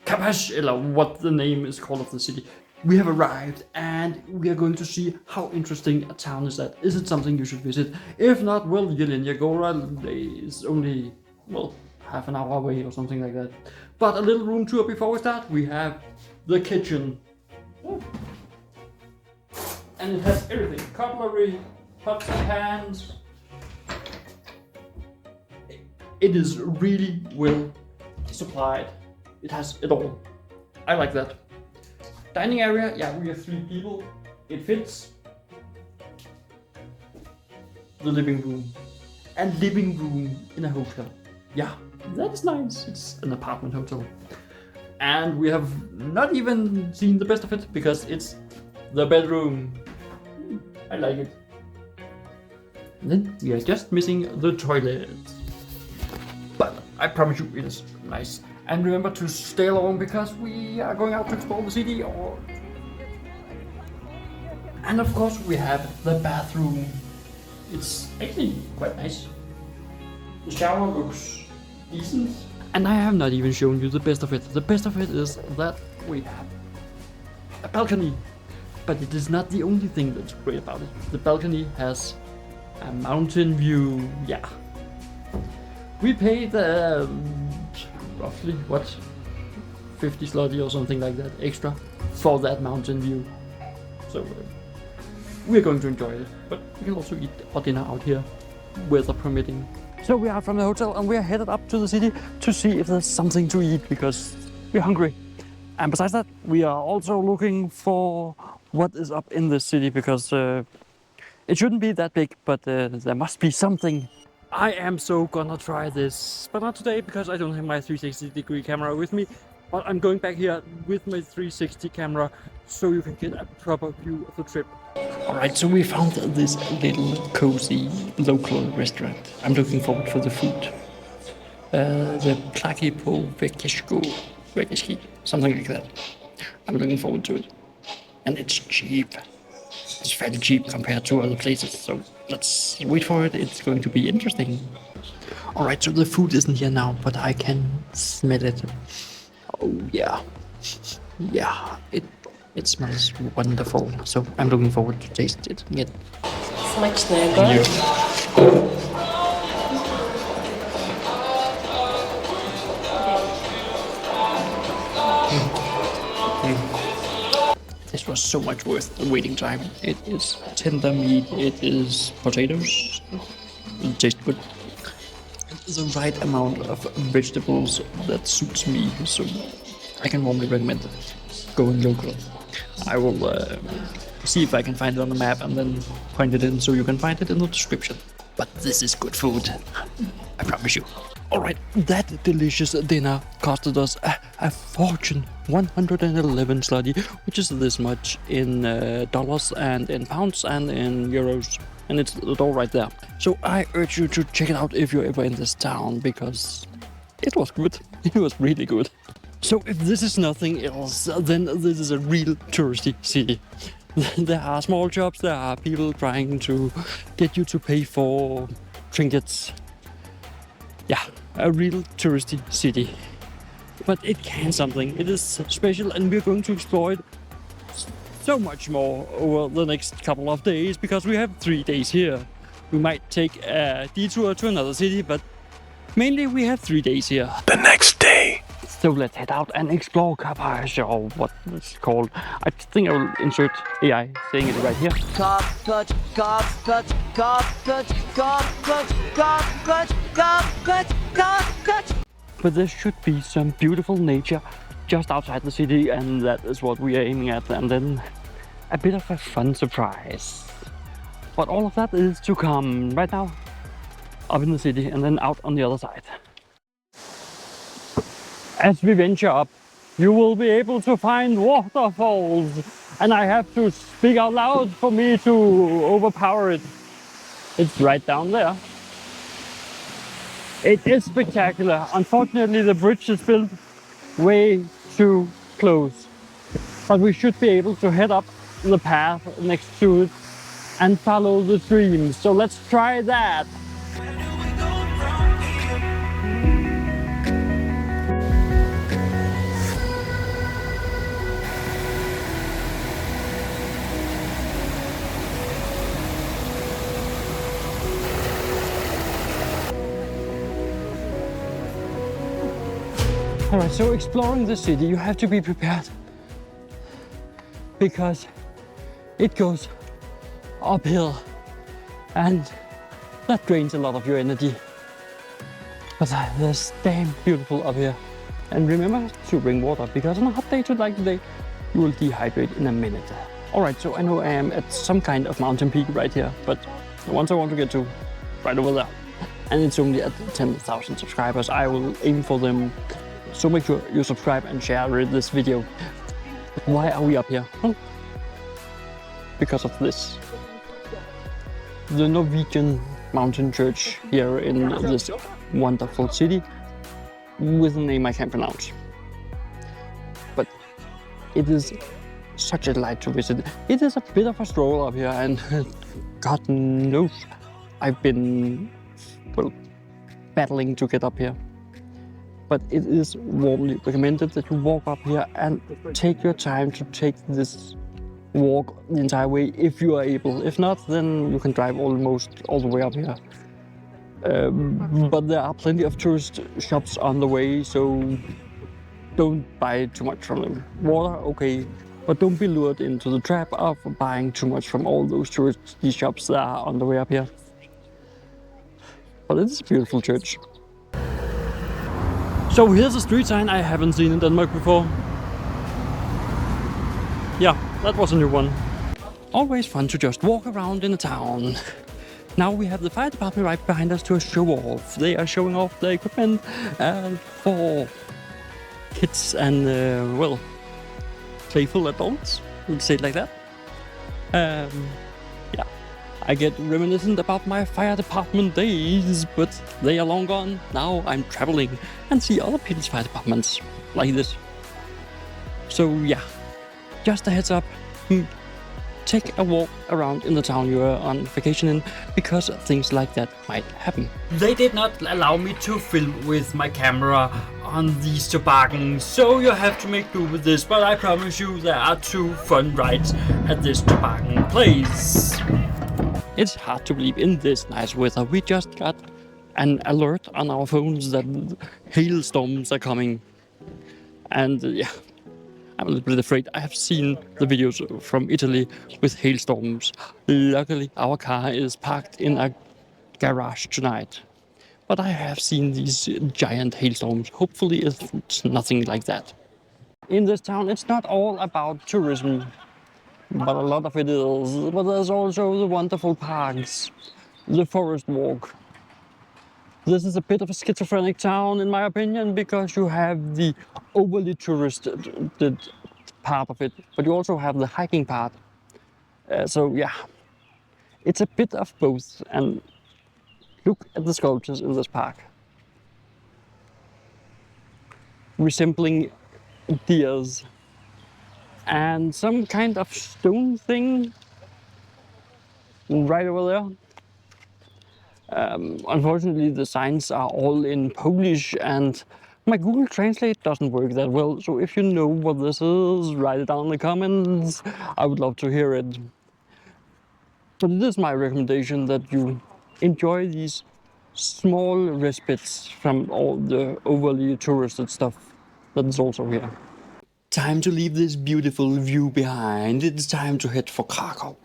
Karpacz, or what the name is called of the city. We have arrived and we are going to see how interesting a town is that. Is it something you should visit? If not, well, Jelenia is only, well, half an hour away or something like that. But a little room tour before we start. We have the kitchen. And it has everything. Cutlery, pots and pans. It is really well supplied. It has it all. I like that. Dining area, yeah, we have 3 people. It fits. The living room. And living room in a hotel. Yeah, that's nice. It's an apartment hotel. And we have not even seen the best of it because it's the bedroom. I like it. And then we are just missing the toilet. But I promise you it is nice. And remember to stay along because we are going out to explore the city. And of course we have the bathroom. It's actually quite nice. The shower looks decent. And I have not even shown you the best of it. The best of it is that we have a balcony. But it is not the only thing that's great about it. The balcony has a mountain view. Yeah. We paid roughly, what, 50 zloty or something like that extra for that mountain view. So we're going to enjoy it, but we can also eat our dinner out here, weather permitting. So we are from the hotel and we are headed up to the city to see if there's something to eat because we're hungry. And besides that, we are also looking for what is up in this city because it shouldn't be that big, but there must be something. I am so gonna try this, but not today because I don't have my 360-degree camera with me. But I'm going back here with my 360 camera so you can get a proper view of the trip. Alright, so we found this little cozy local restaurant. I'm looking forward for the food. The Plaki po Vegeshki, something like that. I'm looking forward to it. And it's cheap. It's fairly cheap compared to other places, so let's wait for it. It's going to be interesting. Alright, so the food isn't here now, but I can smell it. Oh yeah. Yeah, it smells wonderful. So I'm looking forward to taste it. Yeah. Smacznego. This was so much worth the waiting time. It is tender meat, it is potatoes. It tastes good. The right amount of vegetables that suits me, so I can warmly recommend it. Going local. I will see if I can find it on the map and then point it in so you can find it in the description. But this is good food, I promise you. Alright, that delicious dinner costed us a fortune, 111 zloty, which is this much in dollars and in pounds and in euros. And it's all right there. So I urge you to check it out if you're ever in this town, because it was good. It was really good. So if this is nothing else, then this is a real touristy city. There are small shops, there are people trying to get you to pay for trinkets. Yeah, a real touristy city. But it can something. It is special and we're going to explore it so much more over the next couple of days because we have 3 days here. We might take a detour to another city, but mainly we have 3 days here. The next day. So let's head out and explore Karpacz, or what it's called. I think I will insert AI saying it right here. Karpacz, Karpacz, Karpacz, Karpacz, Karpacz, Karpacz, Karpacz. But there should be some beautiful nature just outside the city, and that is what we are aiming at. And then a bit of a fun surprise. But all of that is to come right now, up in the city and then out on the other side. As we venture up, you will be able to find waterfalls, and I have to speak out loud for me to overpower it. It's right down there. It is spectacular. Unfortunately, the bridge is built way too close, but we should be able to head up the path next to it and follow the stream. So let's try that. Alright, so exploring the city, you have to be prepared. Because it goes uphill and that drains a lot of your energy. But it's damn beautiful up here. And remember to bring water, because on a hot day like today, you will dehydrate in a minute. Alright, so I know I am at some kind of mountain peak right here, but the ones I want to get to, right over there. And it's only at 10,000 subscribers. I will aim for them. So make sure you subscribe and share this video. Why are we up here? Well, because of this. The Norwegian mountain church here in this wonderful city with a name I can't pronounce. But it is such a delight to visit. It is a bit of a stroll up here, and God knows I've been, well, battling to get up here. But it is warmly recommended that you walk up here and take your time to take this walk the entire way if you are able. If not, then you can drive almost all the way up here. But there are plenty of tourist shops on the way, so don't buy too much from them. Water, okay, but don't be lured into the trap of buying too much from all those touristy shops that are on the way up here. But it's a beautiful church. So here's a street sign I haven't seen in Denmark before. Yeah, that was a new one. Always fun to just walk around in a town. Now we have the fire department right behind us to show off. They are showing off their equipment for kids and, well, playful adults, we'll say it like that. Yeah, I get reminiscent about my fire department days, but they are long gone. Now I'm traveling and see other people's fire departments like this. So yeah, just a heads up, take a walk around in the town you are on vacation in, because things like that might happen. They did not allow me to film with my camera on these toboggans, so you have to make do with this, but I promise you there are 2 fun rides at this toboggan place. It's hard to believe in this nice weather. We just got an alert on our phones that hailstorms are coming. And yeah, I'm a little bit afraid. I have seen the videos from Italy with hailstorms. Luckily, our car is parked in a garage tonight. But I have seen these giant hailstorms. Hopefully it's nothing like that. In this town, it's not all about tourism, but a lot of it is. But there's also the wonderful parks, the forest walk. This is a bit of a schizophrenic town, in my opinion, because you have the overly touristed part of it, but you also have the hiking part. So yeah, it's a bit of both. And look at the sculptures in this park, resembling deers, and some kind of stone thing right over there. Unfortunately, the signs are all in Polish and my Google Translate doesn't work that well, so if you know what this is, write it down in the comments. I would love to hear it. But it is my recommendation that you enjoy these small respites from all the overly touristed stuff that is also here. Time to leave this beautiful view behind. It's time to head for Krakow.